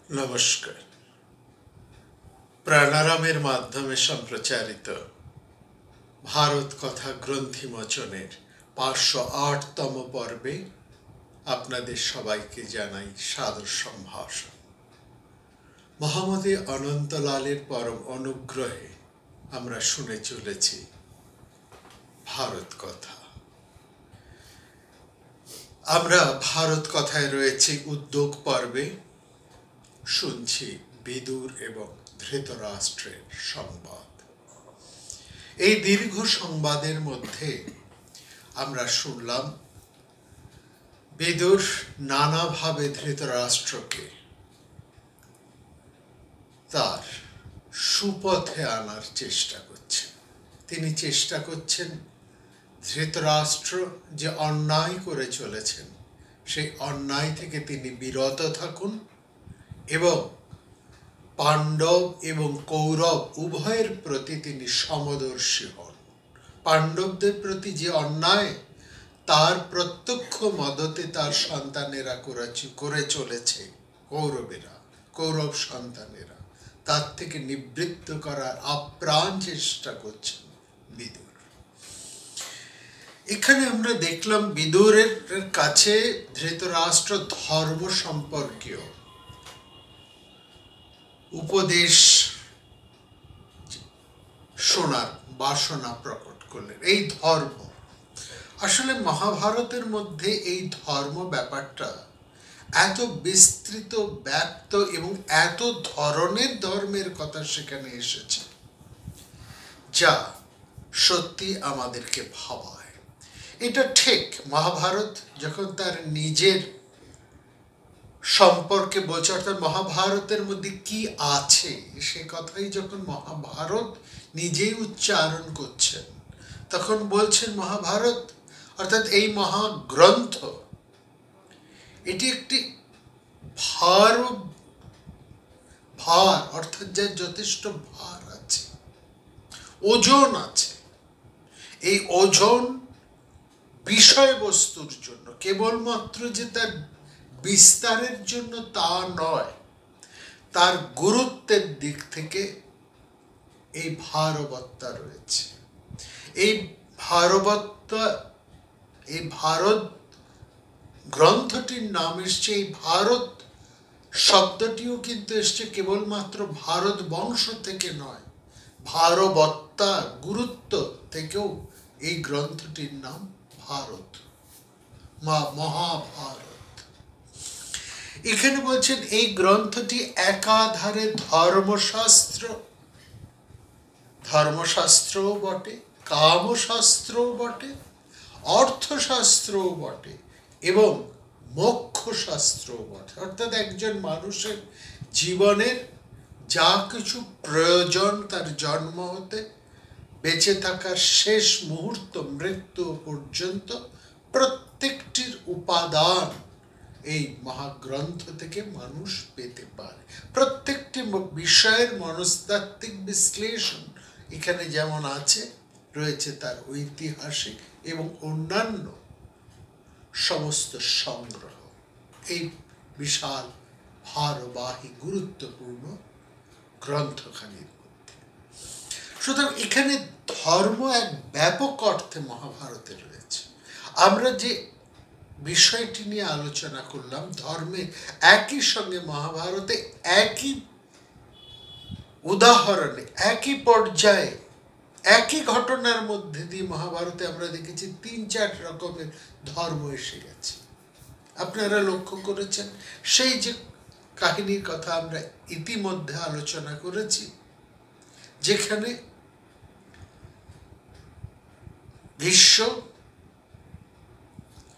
নমস্কার। প্রাণারামের মাধ্যমে সম্প্রচারিত ভারত কথা গ্রন্থিমোচনের 508তম পর্বে আপনাদের সবাইকে জানাই সাদর সম্ভাষণ। মহামতি অনন্তলালের পরম অনুগ্রহে আমরা শুনে চলেছি ভারত কথা। আমরা ভারত কথায় রয়েছি উদ্যোগ পর্বে, শুনছি বিদুর এবং ধৃতরাষ্ট্রের সংবাদ। এই দীর্ঘ সংবাদের মধ্যে আমরা শুনলাম বিদুর নানাভাবে ধৃতরাষ্ট্রকে তার সুপথে আনার চেষ্টা করছেন। তিনি চেষ্টা করছেন ধৃতরাষ্ট্র যে অন্যায় করে চলেছেন সেই অন্যায় থেকে তিনি বিরত থাকুন এবং পাণ্ডব এবং কৌরব উভয়ের প্রতি তিনি সমদর্শী হন। পাণ্ডবদের প্রতি যে অন্যায় তার প্রত্যক্ষ মদতে তার সন্তানেরা করে চলেছে, কৌরব সন্তানেরা তার থেকে নিবৃত্ত করার আপ্রাণ চেষ্টা করছেন বিদুর। এখানে আমরা দেখলাম বিদুরের কাছে ধৃতরাষ্ট্র ধর্ম সম্পর্কীয় উপদেশ শোনার বাসনা প্রকট করলেন। এই ধর্ম আসলে মহাভারতের মধ্যে এই ধর্ম ব্যাপারটা এত বিস্তৃত, ব্যাপ্ত এবং এত ধরনের ধর্মের কথা সেখানে এসেছে যা সত্যি আমাদেরকে ভাবায়। এটা ঠিক, মহাভারত যখন তার নিজের সম্পর্কে বলছে, অর্থাৎ মহাভারতের মধ্যে কি আছে সে কথাই যখন মহাভারত নিজেই উচ্চারণ করছেন, তখন বলছেন মহাভারত অর্থাৎ এই মহাগ্রন্থ এটি একটি ভার অর্থাৎ যার যথেষ্ট ভার আছে, ওজন আছে। এই ওজন বিষয়বস্তুর জন্য, কেবলমাত্র যে তার বিস্তারের জন্য তা নয়, তার গুরুত্বের দিক থেকে এই ভারবত্তা রয়েছে। এই ভারত গ্রন্থটির নাম এসছে, এই ভারত শব্দটিও কিন্তু এসছে কেবলমাত্র ভারত বংশ থেকে নয়, ভারবত্তা গুরুত্ব থেকেও এই গ্রন্থটির নাম ভারত, মহাভারত। এখানে বলছেন এই গ্রন্থটি একাধারে ধর্মশাস্ত্রও বটে, কামশাস্ত্রও বটে, অর্থশাস্ত্রও বটে এবং মোক্ষশাস্ত্রও বটে। অর্থাৎ একজন মানুষের জীবনের যা কিছু প্রয়োজন তার জন্ম হতে বেঁচে থাকার শেষ মুহূর্ত, মৃত্যু পর্যন্ত, প্রত্যেকটির উপাদান এই মহাগ্রন্থ থেকে মানুষ পেতে পারে। প্রত্যেকটি বিষয়ের মনস্তাত্ত্বিক বিশ্লেষণ এখানে যেমন আছে, রয়েছে তার ঐতিহাসিক এবং অন্যান্য সমস্ত সংগ্রহ এই বিশাল ভারবাহী গুরুত্বপূর্ণ গ্রন্থখানির মধ্যে। সুতরাং এখানে ধর্ম এক ব্যাপক অর্থে মহাভারতে রয়েছে। আমরা যে বিষয়টি নিয়ে আলোচনা করলাম, ধর্মে একই সঙ্গে মহাভারতে একই উদাহরণে, একই পর্যায়ে, একই ঘটনার মধ্যে দিয়ে মহাভারতে আমরা দেখেছি 3-4 রকমের ধর্ম এসে গেছে। আপনারা লক্ষ্য করেছেন সেই যে কাহিনীর কথা আমরা ইতিমধ্যে আলোচনা করেছি, যেখানে ভীষ্ম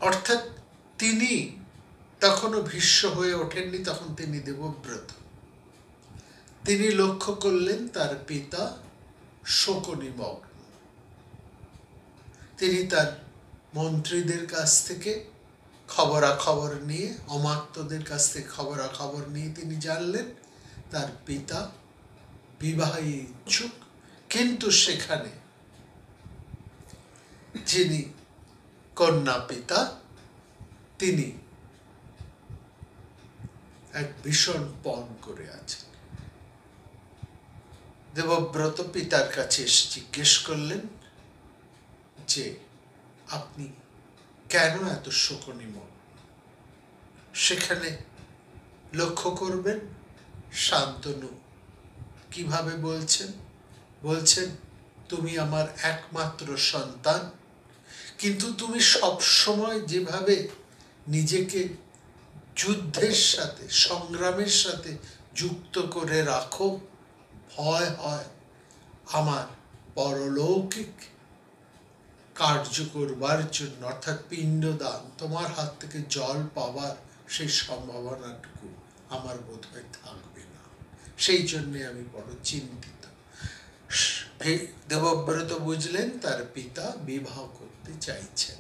অর্থাৎ তিনি তখনও ভীষ্ম হয়ে ওঠেননি, তখন তিনি দেবব্রত। তিনি লক্ষ্য করলেন তার পিতা শোকনিমগ্ন। তিনি তার মন্ত্রীদের কাছ থেকে খবরাখবর নিয়ে, অমাত্যদের কাছ থেকে খবরাখবর নিয়ে তিনি জানলেন তার পিতা বিবাহে ইচ্ছুক, কিন্তু সেখানে যিনি কন্যা পিতা তিনি এক ভীষণ পণ করে আছেন। দেবব্রত পিতার কাছে এসে জিজ্ঞেস করলেন যে আপনি কেন এত শোকনিমগ্ন? সেখানে লক্ষ্য করবেন শান্তনু কিভাবে বলছেন তুমি আমার একমাত্র সন্তান, কিন্তু তুমি সব সময় যেভাবে নিজেকে যুদ্ধের সাথে, সংগ্রামের সাথে যুক্ত করে রাখো, ভয় হয় আমার পরলৌকিক কার্য করবার জন্য, অর্থাৎ পিণ্ডদান, তোমার হাত থেকে জল পাবার সেই সম্ভাবনাটুকু আমার বোধহয় থাকবে না। সেই জন্যে আমি বড় চিন্তিত। দেবব্রত বুঝলেন তার পিতা বিবাহ করতে চাইছেন,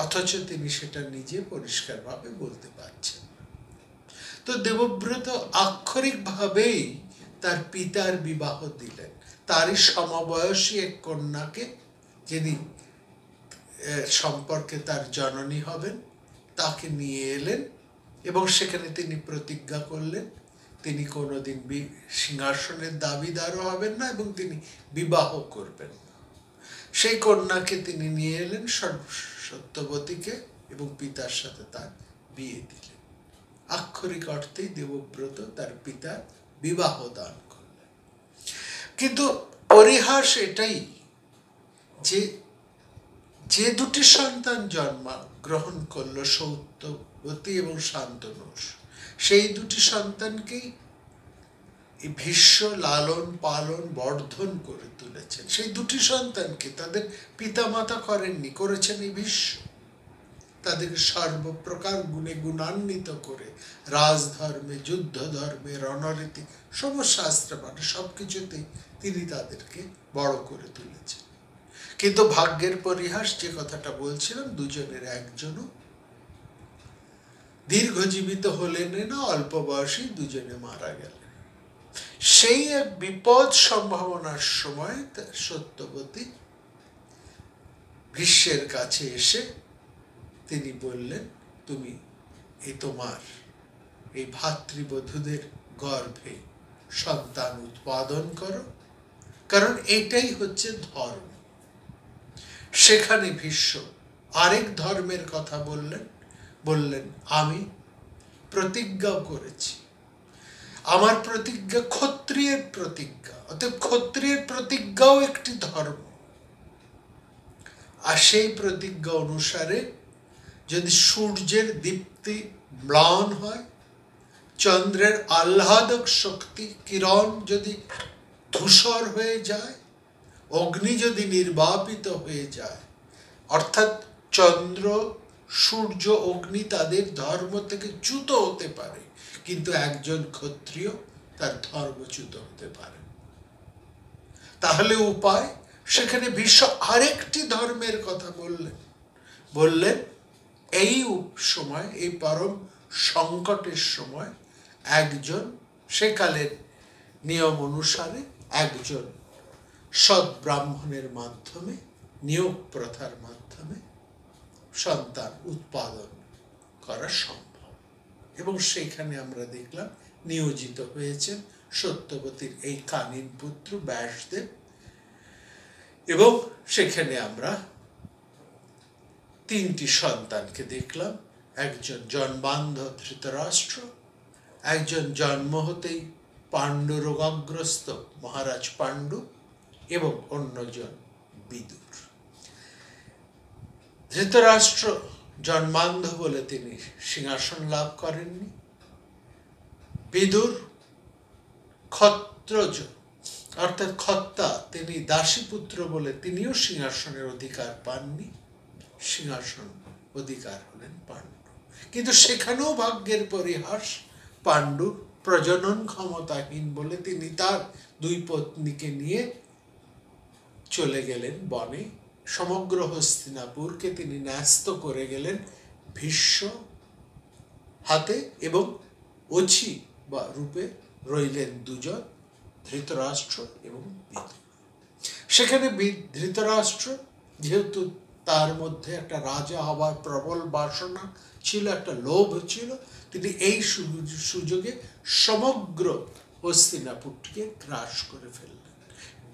অথচ তিনি সেটা নিজে পরিষ্কারভাবে বলতে পারছেন না। তো দেবব্রত আক্ষরিকভাবেই তার পিতার বিবাহ দিলেন। তারই সমবয়সী এক কন্যাকে, যিনি সম্পর্কে তার জননী হবেন, তাকে নিয়ে এলেন এবং সেখানে তিনি প্রতিজ্ঞা করলেন তিনি কোনোদিন সিংহাসনের দাবিদারও হবেন না এবং তিনি বিবাহ করবেন না। সেই কন্যাকে তিনি নিয়ে এলেন, সত্যবতীকে, এবং পিতার সাথে তার বিয়ে দিলেন। আক্ষরিক অর্থেই দেবব্রত তার পিতার বিবাহ দান করলেন। কিন্তু পরিহাস এটাই যে যে দুটি সন্তান গ্রহণ করলো সত্যবতী এবং শান্তনু, সেই দুটি সন্তানকেই ভীষ্ম লালন পালন বর্ধন করে তুলেছেন। সেই দুটি সন্তানকে তাদের পিতামাতা করেননি, করেছেন এই ভীষ্ম। তাদেরকে সর্বপ্রকার গুণে গুণান্বিত করে রাজধর্মে, যুদ্ধ ধর্মে, রণরীতি, সমস্ত শাস্ত্র মানে সবকিছুতেই তিনি তাদেরকে বড় করে তুলেছেন। কিন্তু ভাগ্যের পরিহাস, যে কথাটা বলছিলাম, দুজনের একজনও দীর্ঘজীবিত হলেন না, অল্প বয়সী দুজনে মারা গেলেন। সেই এক বিপদ সম্ভাবনার সময় সত্যবতী ভীষ্মের কাছে এসে তিনি বললেন তুমি তোমার এই ভাতৃবধূদের গর্ভে সন্তান উৎপাদন করো, কারণ এটাই হচ্ছে ধর্ম। সেখানে ভীষ্ম আরেক ধর্মের কথা বললেন আমি প্রতিজ্ঞা করেছি, আমার প্রতিজ্ঞা ক্ষত্রিয়ের প্রতিজ্ঞা, অর্থাৎ ক্ষত্রিয়ের প্রতিজ্ঞাও একটি ধর্ম। আর সেই প্রতিজ্ঞা অনুসারে যদি সূর্যের দীপ্তি ম্লান হয়, চন্দ্রের আহ্লাদক শক্তি কিরণ যদি ধূসর হয়ে যায়, অগ্নি যদি নির্বাপিত হয়ে যায়, অর্থাৎ চন্দ্র, সূর্য, অগ্নি তাদের ধর্ম থেকে চ্যুত হতে পারে, কিন্তু একজন ক্ষত্রিয় তার ধর্মচ্যুত হতে পারে। তাহলে উপায়, সেখানে ভীষ্ম আরেকটি ধর্মের কথা বললেন এই সময়, এই পরম সংকটের সময় একজন, সেকালের নিয়ম অনুসারে একজন সৎ ব্রাহ্মণের মাধ্যমে, নিয়োগ প্রথার মাধ্যমে সন্তান উৎপাদন করা সম্ভব। এবং সেইখানে আমরা দেখলাম নিয়োজিত হয়েছেন সত্যবতীর এই কানীন পুত্র ব্যাসদেব। এবং সেখানে আমরা তিনটি সন্তানকে দেখলাম, একজন জন্মান্ধ ধৃতরাষ্ট্র, একজন জন্ম হতেই পাণ্ডু রোগাগ্রস্ত মহারাজ পাণ্ডু, এবং অন্যজন বিদুর। ধৃতরাষ্ট্র জন্মান্ধ বলে তিনি সিংহাসন লাভ করেননি। বিদুর ক্ষত্রজ অর্থাৎ ক্ষত্তা, তিনি দাসীপুত্র বলে তিনিও সিংহাসনের অধিকার পাননি। সিংহাসন অধিকার হলেন পাণ্ডু। কিন্তু সেখানেও ভাগ্যের পরিহাস, পাণ্ডু প্রজনন ক্ষমতাহীন বলে তিনি তার দুই পত্নীকে নিয়ে চলে গেলেন বনে। সমগ্র হস্তিনাপুরকে তিনি ন্যস্ত করে গেলেন ভীষ্ম হাতে, এবং অছি বা রূপে রইলেন দুজন, ধৃতরাষ্ট্র এবং বিদুর। সেখানে ধৃতরাষ্ট্র যেহেতু তার মধ্যে একটা রাজা হবার প্রবল বাসনা ছিল, একটা লোভ ছিল। তিনি এই সুযোগে সমগ্র হস্তিনাপুরকে গ্রাস করে ফেললেন।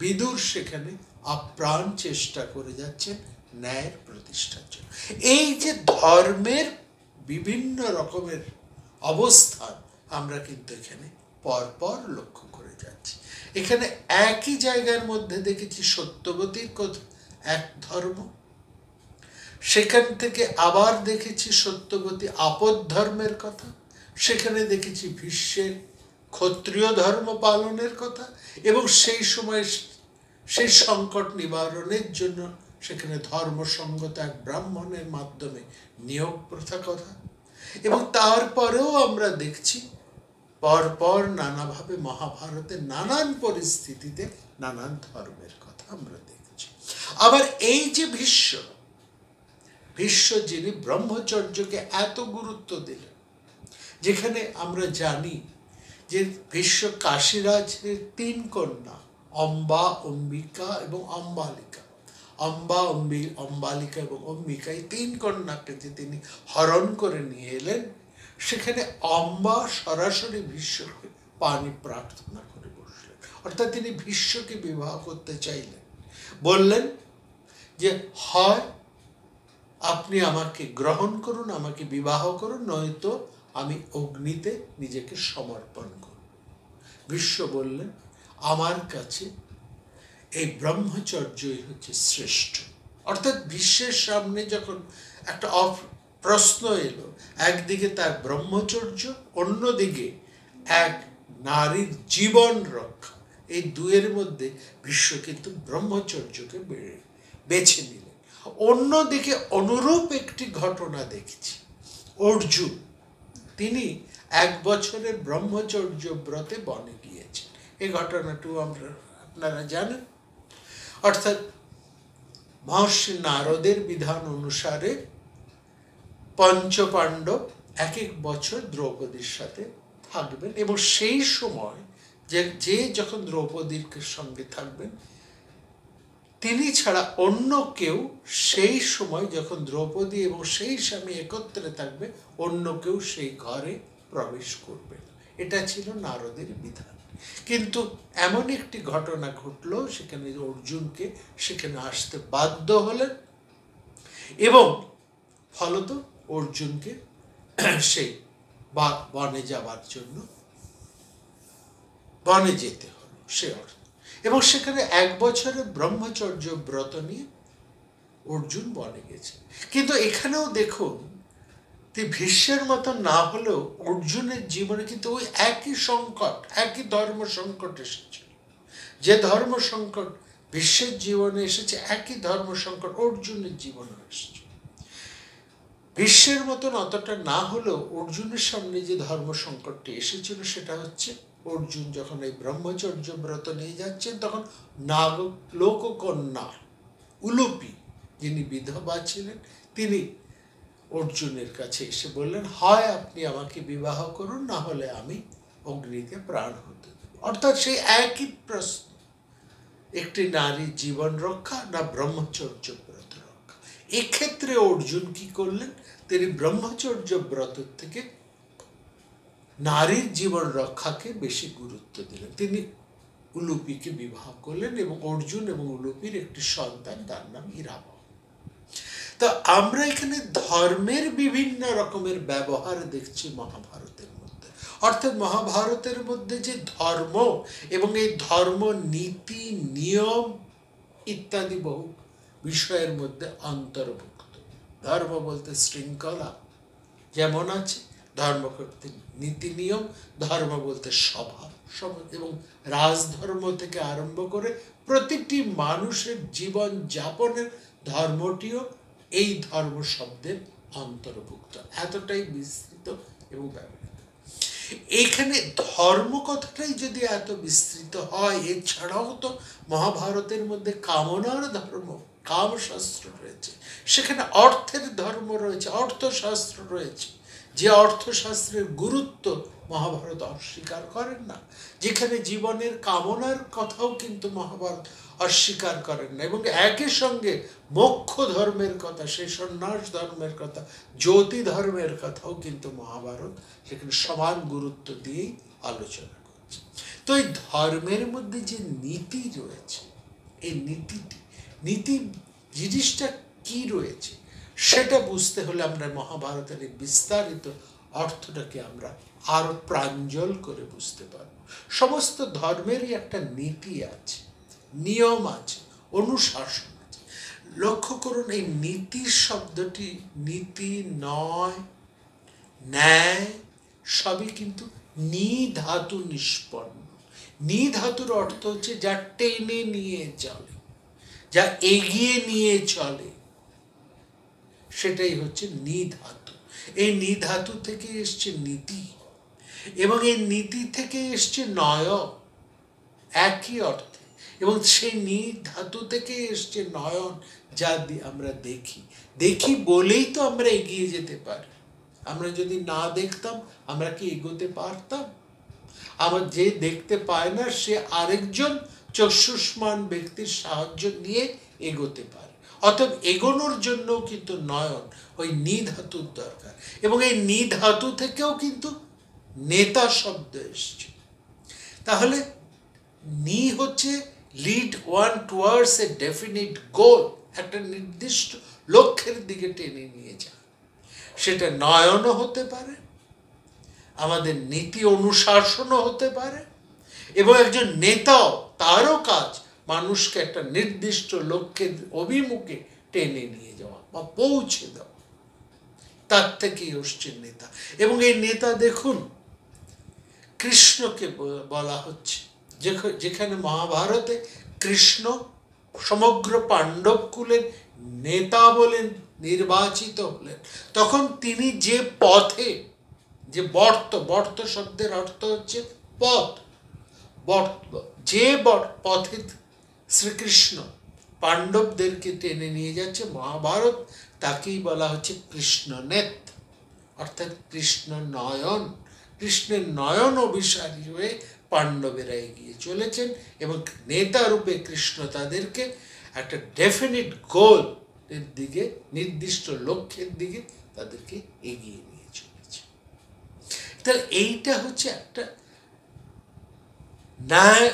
বিদুর সেখানে আপ্রাণ চেষ্টা করে যাচ্ছেন ন্যায়ের প্রতিষ্ঠার জন্য। এই যে ধর্মের বিভিন্ন রকমের অবস্থান আমরা কিন্তু এখানে পরপর লক্ষ্য করে যাচ্ছি। এখানে একই জায়গার মধ্যে দেখেছি সত্যবতীর কথা, এক ধর্ম, সেখান থেকে আবার দেখেছি সত্যবতী আপদ ধর্মের কথা, সেখানে দেখেছি ভীষ্মের ক্ষত্রিয় ধর্ম পালনের কথা, এবং সেই সময় সেই সংকট নিবারণের জন্য সেখানে ধর্মসঙ্গত এক ব্রাহ্মণের মাধ্যমে নিয়োগ প্রথা কথা। এবং তারপরেও আমরা দেখছি পরপর নানাভাবে মহাভারতের নানান পরিস্থিতিতে নানান ধর্মের কথা আমরা দেখছি। আবার এই যে ভীষ্ম যিনি ব্রহ্মচর্যকে এত গুরুত্ব দিলেন, যেখানে আমরা জানি যে ভীষ্ম কাশীরাজের 3 কন্যা অম্বা, অম্বিকা এবং অম্বালিকা, অম্বালিকা এবং অম্বিকা, এই 3 কন্যাকে যে তিনি হরণ করে নিয়ে এলেন, সেখানে অম্বা সরাসরি ভীষ্মকে পানি প্রার্থনা করে বসলেন। অর্থাৎ তিনি ভীষ্মকে বিবাহ করতে চাইলেন, বললেন যে হয় আপনি আমাকে গ্রহণ করুন, আমাকে বিবাহ করুন, নয়তো আমি অগ্নিতে নিজেকে সমর্পণ করব। ভীষ্ম বললেন আমার কাছে এই ব্রহ্মচর্যই হচ্ছে শ্রেষ্ঠ। অর্থাৎ ভীষ্মের সামনে যখন একটা প্রশ্ন এলো, একদিকে তার ব্রহ্মচর্য, অন্যদিকে এক নারীর জীবন রক্ষা, এই দুয়ের মধ্যে ভীষ্ম কিন্তু ব্রহ্মচর্যকে বেছে নিলেন। অন্যদিকে অনুরূপ একটি ঘটনা দেখছি, অর্জুন, তিনি 1 বছরের ব্রহ্মচর্য ব্রতে বনে গিয়েছেন। এই ঘটনাটিও আপনারা জানেন। অর্থাৎ মহর্ষি নারদের বিধান অনুসারে পঞ্চপাণ্ডব 1 বছর দ্রৌপদীর সাথে থাকবেন, এবং সেই সময় যে যখন দ্রৌপদীর সঙ্গে থাকবেন, তিনি ছাড়া অন্য কেউ সেই সময় যখন দ্রৌপদী এবং সেই স্বামী একত্রে থাকবে, অন্য কেউ সেই ঘরে প্রবেশ করবে। এটা ছিল নারদের বিধান। কিন্তু এমন একটি ঘটনা ঘটলো, সেখানে অর্জুনকে সেখানে আসতে বাধ্য হলেন, এবং ফলত অর্জুনকে সেই বনে যাওয়ার জন্য বনে যেতে হলো সে অর্থ। এবং সেখানে 1 বছরের ব্রহ্মচর্য ব্রত নিয়ে অর্জুন বনে গেছে। কিন্তু এখানেও দেখুন, ভীষ্মের মতো না হলেও অর্জুনের জীবনে কিন্তু ওই একই সংকট, একই ধর্ম সংকট এসেছিল। যে ধর্ম সংকট ভীষ্মের জীবনে এসেছে, একই ধর্ম সংকট অর্জুনের জীবনে এসেছে। ভীষ্মের মতন অতটা না হলেও অর্জুনের সামনে যে ধর্ম সংকটটি এসেছিল, সেটা হচ্ছে অর্জুন যখন এই ব্রহ্মচর্য ব্রত নিয়ে যাচ্ছেন, তখন লোককন্যা উলুপি, যিনি বিধবা ছিলেন, তিনি অর্জুনের কাছে এসে বললেন হয় আপনি আমাকে বিবাহ করুন, না হলে আমি অগ্নিতে প্রাণ হতে দেব। অর্থাৎ সেই একই প্রশ্ন, একটি নারীর জীবন রক্ষা না ব্রহ্মচর্য ব্রত রক্ষা। এক্ষেত্রে অর্জুন কি করলেন, তিনি ব্রহ্মচর্য ব্রত থেকে নারীর জীবন রক্ষাকে বেশি গুরুত্ব দিলেন। তিনি উলুপিকে বিবাহ করলেন, এবং অর্জুন এবং উলুপির একটি সন্তান, তার নাম ইরাবত। তো আমরা এখানে ধর্মের বিভিন্ন রকমের ব্যবহার দেখছি মহাভারতের মধ্যে। অর্থাৎ মহাভারতের মধ্যে যে ধর্ম এবং এই ধর্ম নীতি নিয়ম ইত্যাদি বহু বিষয়ের মধ্যে অন্তর্ভুক্ত। ধর্ম বলতে শৃঙ্খলা যেমন আছে, ধর্ম করতে নীতি নিয়ম, ধর্ম বলতে স্বভাব, এবং রাজধর্ম থেকে আরম্ভ করে প্রতিটি মানুষের জীবন যাপনের ধর্মটিও এই ধর্ম শব্দের অন্তর্ভুক্ত। এতটাই বিস্তৃত এবং ব্যবহৃত। এখানে ধর্ম কথাটাই যদি এত বিস্তৃত হয়, এছাড়াও তো মহাভারতের মধ্যে কামনার ধর্ম, কামশাস্ত্র রয়েছে, সেখানে অর্থের ধর্ম রয়েছে, অর্থশাস্ত্র রয়েছে, যে অর্থশাস্ত্রের গুরুত্ব মহাভারত অস্বীকার করেন না। যেখানে জীবনের কামনার কথাও কিন্তু মহাভারত অস্বীকার করেন না, এবং একই সঙ্গে মোক্ষ ধর্মের কথা, সেই সন্ন্যাস ধর্মের কথা, জ্যোতি ধর্মের কথাও কিন্তু মহাভারত সেখানে সমান গুরুত্ব দিয়েই আলোচনা করছে। তো এই ধর্মের মধ্যে যে নীতি রয়েছে, এই নীতি জিনিসটা কি রয়েছে সেটা বুঝতে হলে আমরা মহাভারতের এই বিস্তারিত অর্থটাকে আমরা আরো প্রাঞ্জল করে বুঝতে পারব। সমস্ত ধর্মেরই একটা নীতি আছে, নিয়ম আছে, অনুশাসন আছে। লক্ষ্য করুন, এই নীতির শব্দটি নীতি, নয়, ন্যায় সবই কিন্তু নি ধাতু নিষ্পন্ন। নি ধাতুর অর্থ হচ্ছে যা টেনে নিয়ে চলে, যা এগিয়ে নিয়ে চলে, সেটাই হচ্ছে নি ধাতু। এই নি ধাতু থেকে এসছে নীতি, এবং এই নীতি থেকে এসছে নয়, একই অর্থে। এবং সেই নি ধাতু থেকে এসছে নয়ন, যা আমরা দেখি বলেই তো আমরা এগিয়ে যেতে পারি। আমরা যদি না দেখতাম আমরা কি এগোতে পারতাম? আমার যে দেখতে পায় না সে আরেকজন চক্ষুষ্মান ব্যক্তির সাহায্য নিয়ে এগোতে পারে। অতএব এগোনোর জন্য কিন্তু নয়ন, ওই নি ধাতুর দরকার। এবং এই নি ধাতু থেকেও কিন্তু নেতা শব্দ এসছে। তাহলে নি হচ্ছে lead one towards a definite goal, একটা নির্দিষ্ট লক্ষ্যের দিকে টেনে নিয়ে যায়। সেটা নয়নও হতে পারে, আমাদের নীতি অনুশাসনও হতে পারে, এবং একজন নেতাও, তারও কাজ মানুষকে একটা নির্দিষ্ট লক্ষ্যের অভিমুখে টেনে নিয়ে যাওয়া বা পৌঁছে দেওয়া। তার থেকেই আসছে নেতা। এবং এই নেতা দেখুন, কৃষ্ণকে বলা হচ্ছে, যেখানে মহাভারতে কৃষ্ণ সমগ্র পাণ্ডব কুলের নেতা বলে নির্বাচিত হলেন, তখন তিনি যে পথে, যে বর্ত শব্দের অর্থ হচ্ছে পথ, যে পথে শ্রীকৃষ্ণ পাণ্ডবদেরকে টেনে নিয়ে যাচ্ছে মহাভারত, তাকেই বলা হচ্ছে কৃষ্ণ নেত, অর্থাৎ কৃষ্ণ নয়ন। কৃষ্ণের নয়ন অভিসারী হয়ে পাণ্ডবেরা এগিয়ে চলেছেন, এবং নেতা রূপে কৃষ্ণ তাদেরকে একটা ডেফিনিট গোল এর দিকে, নির্দিষ্ট লক্ষ্যের দিকে তাদেরকে এগিয়ে নিয়ে চলেছে। তাহলে এইটা হচ্ছে একটা ন্যায়।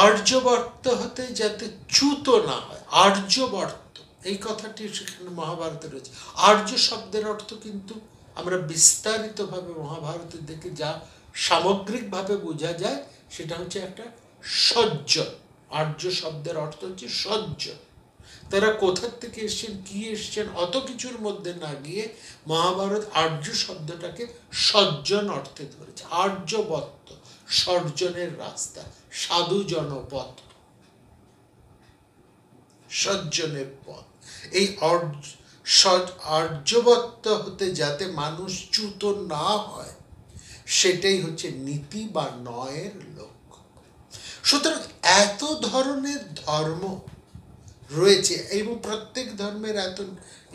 আর্যবর্ত হতে যাতে চ্যুত না হয়, আর্যবর্ত এই কথাটি সেখানে মহাভারতে রয়েছে। আর্য শব্দের অর্থ কিন্তু আমরা বিস্তারিতভাবে মহাভারতের দিকে যা সামগ্রিকভাবে বোঝা যায় সেটা হচ্ছে একটা সজ্জন। আর্য শব্দের অর্থ হচ্ছে সজ্জন। তারা কোথার থেকে এসছেন, কি এসছেন, অত কিছুর মধ্যে না গিয়ে মহাভারত আর্য শব্দটাকে সজ্জন অর্থে ধরেছে। আর্যবত্ত, সর্জনের রাস্তা, সাধু জনপথ, সজ্জনের পথ। এই আর্যবত্ত হতে যাতে মানুষ চ্যুত না হয়, সেটাই হচ্ছে নীতি বা নয়ের লক্ষ্য। সুতরাং এত ধরনের ধর্ম রয়েছে, এবং প্রত্যেক ধর্মের এত,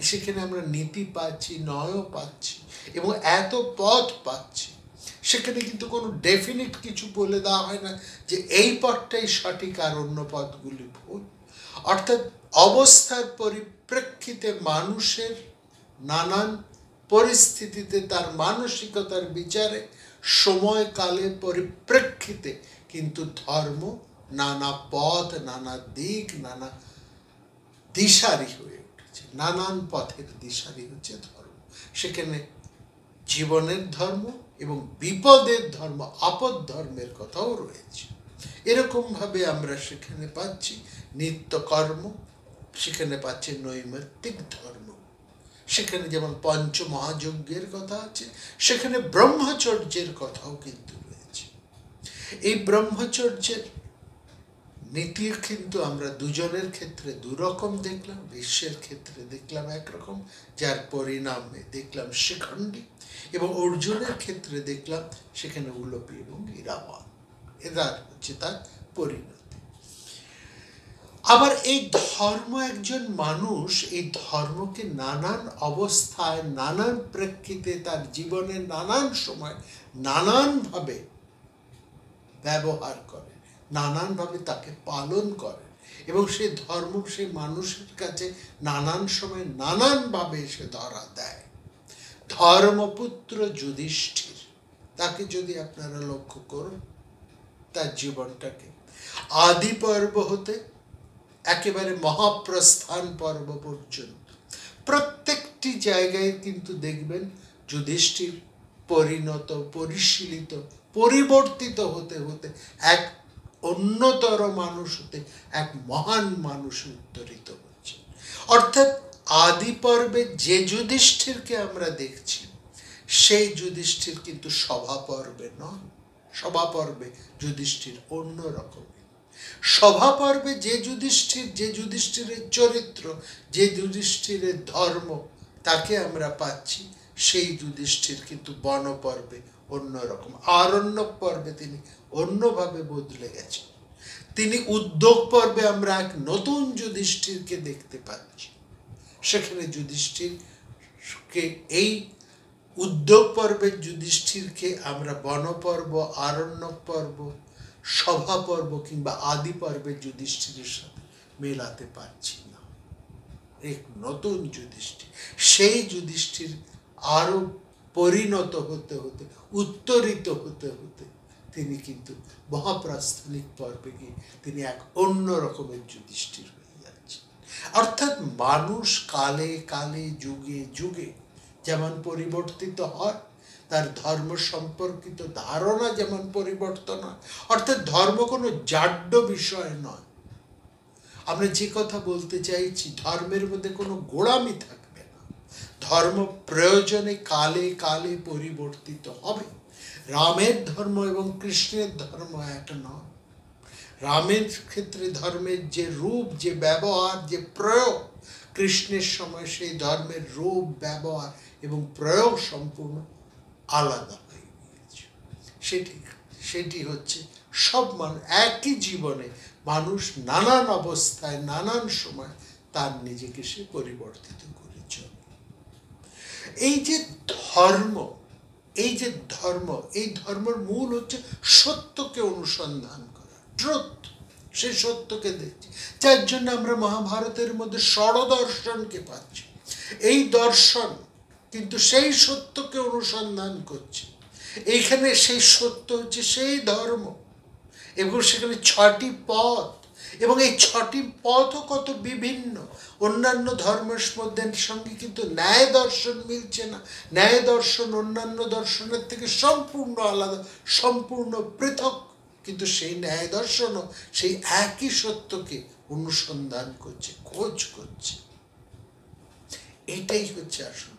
সেখানে আমরা নীতি পাচ্ছি, নয়ও পাচ্ছি, এবং এত পথ পাচ্ছি। সেখানে কিন্তু কোনো ডেফিনিট কিছু বলে দেওয়া হয় না যে এই পথটাই সঠিক আর অন্য পথগুলি ভুল। অর্থাৎ অবস্থার পরিপ্রেক্ষিতে, মানুষের নানান পরিস্থিতিতে, তার মানসিকতার বিচারে, সময়কালের পরিপ্রেক্ষিতে কিন্তু ধর্ম নানা পথ, নানা দিক, নানা দিশারি হয়ে উঠেছে। নানান পথের দিশারি হচ্ছে ধর্ম। সেখানে জীবনের ধর্ম এবং বিপদের ধর্ম, আপদ ধর্মের কথাও রয়েছে। এরকমভাবে আমরা সেখানে পাচ্ছি নিত্যকর্ম, সেখানে পাচ্ছি নৈমিত্তিক ধর্ম, সেখানে যেমন পঞ্চমহাযজ্ঞের কথা আছে, সেখানে ব্রহ্মচর্যের কথাও কিন্তু রয়েছে। এই ব্রহ্মচর্যের নীতি কিন্তু আমরা দুজনের ক্ষেত্রে দুরকম দেখলাম, বিশ্বের ক্ষেত্রে দেখলাম একরকম, যার পরিণামে দেখলাম শিখণ্ডী, এবং অর্জুনের ক্ষেত্রে দেখলাম সেখানে উলুপী এবং ইরাবণ। এরা হচ্ছে তার পরিণতি। আবার এই ধর্ম, একজন মানুষ এই ধর্মকে নানান অবস্থায়, নানান প্রেক্ষিতে, তার জীবনের নানান সময় নানানভাবে ব্যবহার করে, নানানভাবে তাকে পালন করে, এবং সেই ধর্ম সেই মানুষের কাছে নানান সময় নানানভাবে এসে ধরা দেয়। ধর্মপুত্র যুধিষ্ঠির, তাকে যদি আপনারা লক্ষ্য করুন, তার জীবনটাকে আদি পর্ব হতে একেবারে মহাপ্রস্থান পর্ব পর্যন্ত প্রত্যেকটি জায়গায় কিন্তু দেখবেন যুধিষ্ঠির পরিণত, পরিশীলিত, পরিবর্তিত হতে হতে এক অন্যতর মানুষ হতে এক মহান মানুষ উত্তরিত হচ্ছে। অর্থাৎ আদি পর্বে যে যুধিষ্ঠিরকে আমরা দেখছি সেই যুধিষ্ঠির কিন্তু সভা পর্বে নয়। সভা পর্বে যুধিষ্ঠির অন্য রকম। সভা পর্বে যে যুধিষ্ঠিরের চরিত্র, যে যুধিষ্ঠিরের ধর্ম তাকে আমরা পাচ্ছি, সেই যুধিষ্ঠির কিন্তু বন পর্বে অন্যরকম। আরণ্যক পর্বে তিনি অন্যভাবে বদলে গেছেন। তিনি উদ্যোগ পর্বে আমরা এক নতুন যুধিষ্ঠিরকে দেখতে পাচ্ছি। সেখানে যুধিষ্ঠিরকে, এই উদ্যোগ পর্বের যুধিষ্ঠিরকে আমরা বন পর্ব, আরণ্যক পর্ব, সভা পর্ব কিংবা আদি পর্বের যুধিষ্ঠিরের সাথে মেলাতে পারছি না। এক নতুন যুধিষ্ঠির, সেই যুধিষ্ঠির আরো পরিণত হতে হতে, উত্তরিত হতে হতে তিনি কিন্তু মহাপ্রাস্থানিক পর্বে গিয়ে তিনি এক অন্য রকমের যুধিষ্ঠির হয়ে যাচ্ছেন। অর্থাৎ মানুষ কালে কালে, যুগে যুগে যেমন পরিবর্তিত হয়, তার ধর্ম সম্পর্কিত ধারণা যেমন পরিবর্তন হয়। অর্থাৎ ধর্ম কোনো জাড্য বিষয় নয়। আমরা যে কথা বলতে চাইছি, ধর্মের মধ্যে কোনো গোড়ামি থাকবে না। ধর্ম প্রয়োজনে কালে কালে পরিবর্তিত হবে। রামের ধর্ম এবং কৃষ্ণের ধর্ম এক নয়। রামের ক্ষেত্রে ধর্মের যে রূপ, যে ব্যবহার, যে প্রয়োগ, কৃষ্ণের সময় সেই ধর্মের রূপ, ব্যবহার এবং প্রয়োগ সম্পূর্ণ আলাদা হয়ে গিয়েছে। সেটি হচ্ছে সব মানুষ একই জীবনে, মানুষ নানান অবস্থায় নানান সময় তার নিজেকে সে পরিবর্তিত করেছে। এই যে ধর্ম, এই ধর্মের মূল হচ্ছে সত্যকে অনুসন্ধান করা, ট্রুথ। সেই সত্যকে দেখছি, যার জন্য আমরা মহাভারতের মধ্যে ষড়দর্শনকে পাচ্ছি। এই দর্শন কিন্তু সেই সত্যকে অনুসন্ধান করছে। এইখানে সেই সত্য হচ্ছে সেই ধর্ম, এবং সেখানে 6টি পথ, এবং এই 6টি পথও কত বিভিন্ন। অন্যান্য ধর্মের মধ্যে সঙ্গে কিন্তু ন্যায় দর্শন মিলছে না। ন্যায় দর্শন অন্যান্য দর্শনের থেকে সম্পূর্ণ আলাদা, সম্পূর্ণ পৃথক। কিন্তু সেই ন্যায় দর্শনও সেই একই সত্যকে অনুসন্ধান করছে, খোঁজ করছে। এটাই হচ্ছে আসল।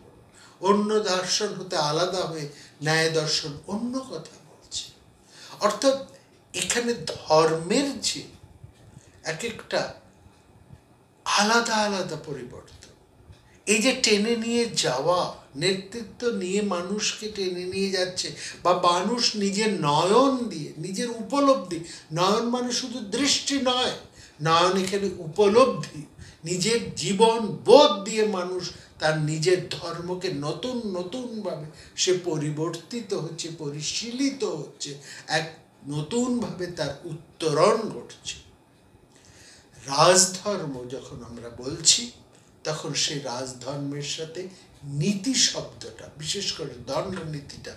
অন্য দর্শন হতে আলাদা হয়ে ন্যায় দর্শন অন্য কথা বলছে। অর্থাৎ এখানে ধর্মের যে এক একটা আলাদা আলাদা পরিবর্তন, এই যে টেনে নিয়ে যাওয়া, নেতৃত্ব নিয়ে মানুষকে টেনে নিয়ে যাচ্ছে, বা মানুষ নিজের নয়ন দিয়ে, নিজের উপলব্ধি, নয়ন মানে শুধু দৃষ্টি নয়, নয়ন এখানে উপলব্ধি, নিজের জীবন বোধ দিয়ে মানুষ তার নিজের ধর্মকে নতুন নতুনভাবে সে পরিবর্তিত হচ্ছে, পরিশীলিত হচ্ছে, এক নতুনভাবে তার উত্তরণ ঘটছে। রাজধর্ম যখন আমরা বলছি, তখন সেই রাজধর্মের সাথে নীতি শব্দটা, বিশেষ করে দণ্ডনীতিটা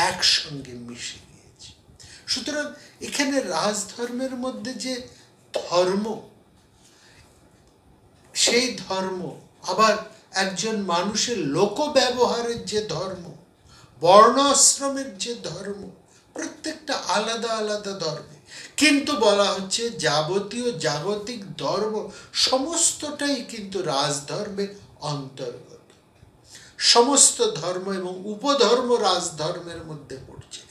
একসঙ্গে মিশে গিয়েছে। সুতরাং এখানে রাজধর্মের মধ্যে যে ধর্ম, সেই ধর্ম আবার একজন মানুষের লোক ব্যবহারের যে ধর্ম, বর্ণ আশ্রমের যে ধর্ম, প্রত্যেকটা আলাদা আলাদা ধর্মে, কিন্তু বলা হচ্ছে যাবতীয় জাগতিক ধর্ম সমস্তটাই কিন্তু রাজধর্মের অন্তর্গত। সমস্ত ধর্ম এবং উপধর্ম রাজধর্মের মধ্যে পড়ছে।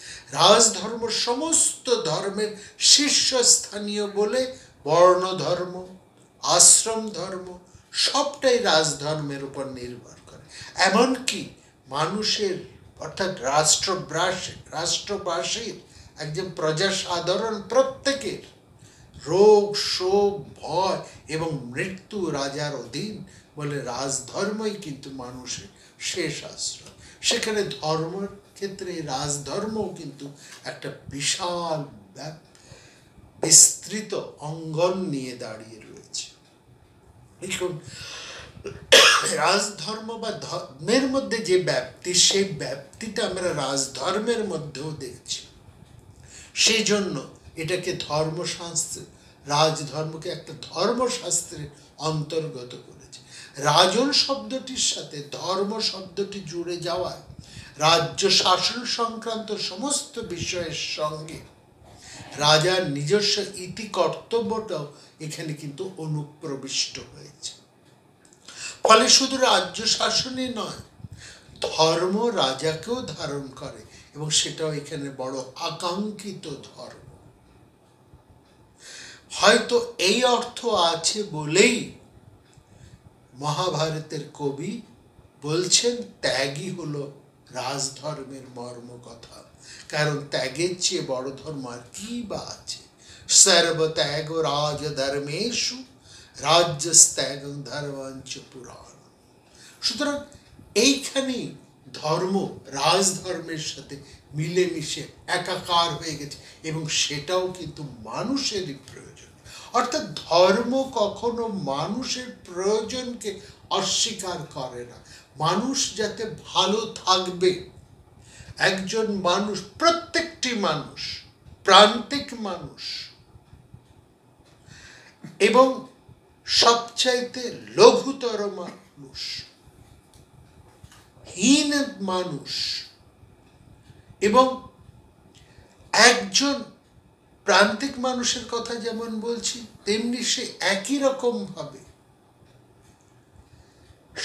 রাজধর্ম সমস্ত ধর্মের শীর্ষস্থানীয় বলে বর্ণ ধর্ম, আশ্রম ধর্ম সবটাই রাজধর্মের উপর নির্ভর করে। এমনকি মানুষের, অর্থাৎ রাষ্ট্রবাসীর, একজন প্রজা সাধারণ প্রত্যেকের রোগ, শোক, ভয় এবং মৃত্যু রাজার অধীন বলে রাজধর্মই কিন্তু মানুষের শেষ আশ্রয়। সেখানে ধর্মের ক্ষেত্রে রাজধর্মও কিন্তু একটা বিশাল বিস্তৃত অঙ্গন নিয়ে দাঁড়িয়ে রয়েছে। এখন রাজধর্ম বা ধর্মের মধ্যে যে ব্যাপ্তি, সেই ব্যাপ্তিটা আমরা রাজধর্মের মধ্যেও দেখছি। সেই জন্য এটাকে ধর্মশাস্ত্র, রাজধর্মকে একটা ধর্মশাস্ত্রের অন্তর্গত করেছে। রাজন শব্দটির সাথে ধর্ম শব্দটি জুড়ে যাওয়ায় রাজ্য শাসন সংক্রান্ত সমস্ত বিষয়ের সঙ্গে রাজার নিজস্ব ইতি কর্তব্যটাও এখানে কিন্তু অনুপ্রবিষ্ট হয়েছে। ফলে শুধু রাজ্য শাসনই নয়, ধর্ম রাজাকেও ধারণ করে, এবং সেটাও এখানে বড় আকাঙ্ক্ষিত ধর্ম। হয়তো এই অর্থ আছে বলেই মহাভারতের কবি বলছেন ত্যাগই হলো রাজধর্মের মর্ম কথা। কারণ ত্যাগের চেয়ে বড় ধর্ম আর কি বা আছে? সর্বত্যাগ রাজধর্মেষু রাজ্যস্ত্যাগ ধর্মাঞ্চ পুরাণ। সুতরাং এইখানেই ধর্ম রাজধর্মের সাথে মিলেমিশে একাকার হয়ে গেছে, এবং সেটাও কিন্তু মানুষেরই প্রয়োজন। অর্থাৎ ধর্ম কখনো মানুষের প্রয়োজনকে অস্বীকার করে না। মানুষ যাতে ভালো থাকবে, একজন মানুষ, প্রত্যেকটি মানুষ, প্রান্তিক মানুষ এবং সবচাইতে লঘুতর মানুষ, হীন মানুষ, এবং একজন প্রান্তিক মানুষের কথা যেমন বলছি, তেমনি সে একই রকম ভাবে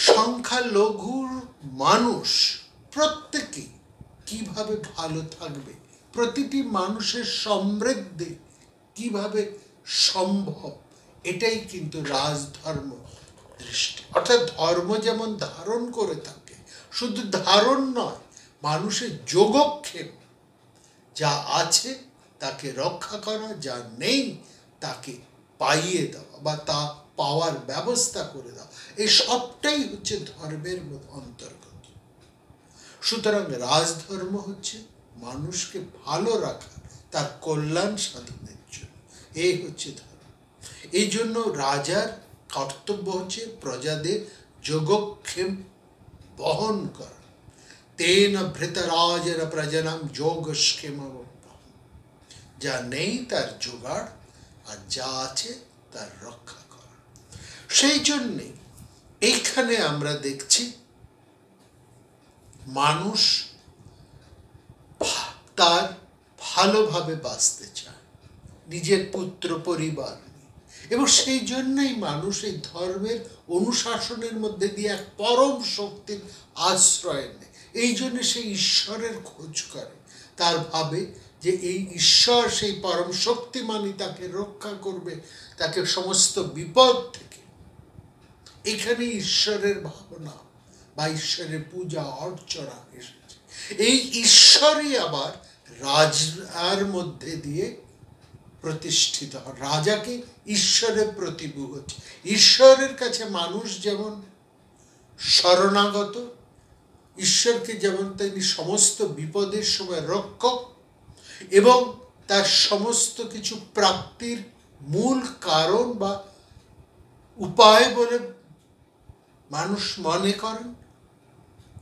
সংখ্যালঘুর মানুষ প্রত্যেকেই কিভাবে ভালো থাকবে, প্রতিটি মানুষের সমৃদ্ধি কিভাবে সম্ভব, এটাই কিন্তু রাজধর্ম দৃষ্টি। অর্থাৎ ধর্ম যেমন ধারণ করে থাকে, শুধু ধারণ নয়, মানুষের যোগক্ষেম, যা আছে তাকে রক্ষা করা, যা নেই তাকে পাইয়ে দেওয়া বা তা পাওয়ার ব্যবস্থা করে দেওয়া, এই সবটাই হচ্ছে ধর্মের অন্তর্গত। সুতরাং রাজধর্ম হচ্ছে মানুষকে ভালো রাখা, তার কল্যাণ সাধনের জন্য। এই হচ্ছে ধর্ম। এই জন্য রাজার কর্তব্য হচ্ছে প্রজাদের যোগক্ষেম বহন করা। তেন ভৃতরাজের প্রজনম যোগক্ষেম, যা নেই তার জোগাড়, আর যা আছে তার রক্ষা করা। সেই জন্যে এইখানে আমরা দেখছি মানুষ তার ভালোভাবে বাঁচতে চায়, নিজের পুত্র পরিবার, এবং সেই জন্যই মানুষ এই ধর্মের অনুশাসনের মধ্যে দিয়ে এক পরম শক্তির আশ্রয় নেয়। এই জন্য সে ঈশ্বরের খোঁজ করে, তার ভাবে যে এই ঈশ্বর, সেই পরম শক্তিমানই তাকে রক্ষা করবে, তাকে সমস্ত বিপদ থেকে। এখানে ঈশ্বরের ভাবনা বা ঈশ্বরের পূজা অর্চনা এসেছে। এই ঈশ্বরই আবার রাজার মধ্যে দিয়ে প্রতিষ্ঠিত হয়। রাজাকে ঈশ্বরের প্রতিভূ হচ্ছে। ঈশ্বরের কাছে মানুষ যেমন শরণাগত, ঈশ্বরকে যেমন তিনি সমস্ত বিপদের সময় রক্ষক এবং তার সমস্ত কিছু প্রাপ্তির মূল কারণ বা উপায় বলে মানুষ মনে করেন,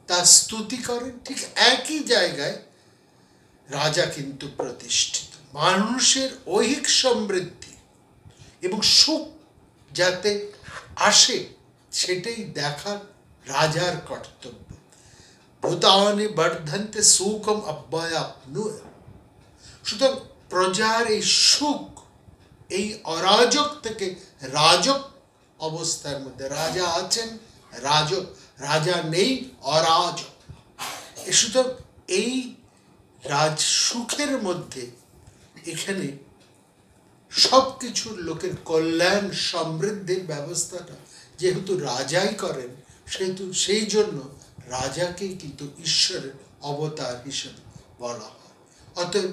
তার স্তুতি করেন, ঠিক একই জায়গায় রাজা কিন্তু প্রতিষ্ঠিত। মানুষের ঐহিক সমৃদ্ধি এবং সুখ যাতে আসে, সেটাই দেখার রাজার কর্তব্য। ভূতানি বর্ধন্তে সুখম অব্যয়াপ্নুয়। সুতরাং প্রজার এই সুখ, এই অরাজক থেকে রাজক অবস্থার মধ্যে, রাজা আছেন রাজক, রাজা নেই অরাজক। সুতরাং এই রাজ সুখের মধ্যে এখানে সব কিছুর লোকের কল্যাণ সমৃদ্ধির ব্যবস্থাটা যেহেতু রাজাই করেন, সেহেতু সেই জন্য রাজাকেই কিন্তু ঈশ্বরের অবতার হিসেবে বলা হয়। অতএব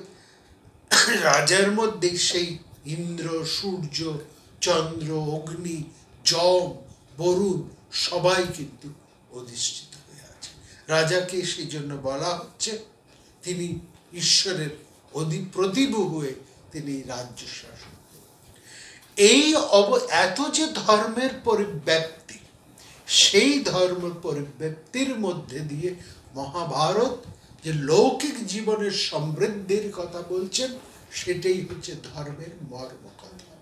রাজার মধ্যে সেই ইন্দ্র, সূর্য, চন্দ্র, অগ্নি, যম, বরুণ সবাই কিন্তু অধিষ্ঠিত হয়ে আছে। রাজাকে সেই জন্য বলা হচ্ছে তিনি ঈশ্বরের প্রতিভূ হয়ে তিনি রাজ্য শাসন করেন। এই এত যে ধর্মের পরিব্যাপ্তি, সেই ধর্ম পরিব্যাপ্তির মধ্যে দিয়ে মহাভারত যে লৌকিক জীবনের সমৃদ্ধির কথা বলছেন, সেটাই হচ্ছে ধর্মের মর্মকথা।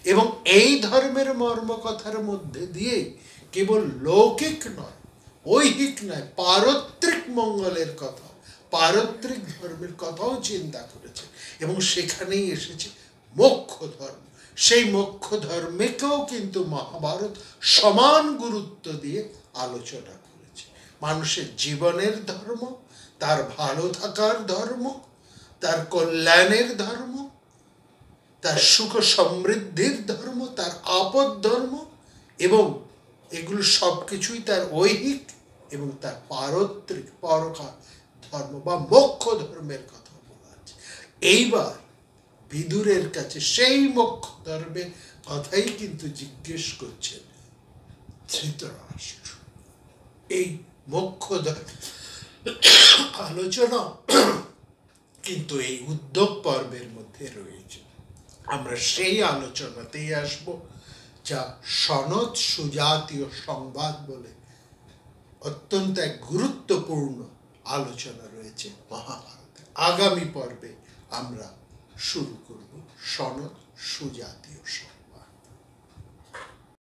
এবং এই ধর্মের মর্মকথার মধ্যে দিয়ে কেবল লৌকিক নয়, ঐহিক নয়, পারত্রিক মঙ্গলের কথা, পারত্রিক ধর্মের কথাও চিন্তা করেছে। এবং সেখানেই এসেছে মোক্ষ ধর্ম। সেই মোক্ষ ধর্মকেও কিন্তু মহাভারত সমান গুরুত্ব দিয়ে আলোচনা করেছে। মানুষের জীবনের ধর্ম, তার ভালো থাকার ধর্ম, তার কল্যাণের ধর্ম, তার সুখ সমৃদ্ধির ধর্ম, তার আপদ ধর্ম, এবং এগুলো সবকিছুই তার ঐহিক এবং তার পারত্রিক পরকাল ধর্ম বা মোক্ষ ধর্মের কথা বলা আছে। এইবার বিদুরের কাছে সেই মোক্ষ ধর্মের কথাই কিন্তু জিজ্ঞেস করছেন ধৃতরাষ্ট্র। এই মোক্ষ আলোচনা কিন্তু এই উদ্যোগ পর্বের মধ্যে রয়েছে। আমরা সেই আলোচনাতেই আসব, যা সনদ সুজাতীয় সংবাদ বলে অত্যন্ত এক গুরুত্বপূর্ণ আলোচনা রয়েছে মহাভারতে। আগামী পর্বে আমরা শুরু করব সনদ সুজাতীয় সংবাদ।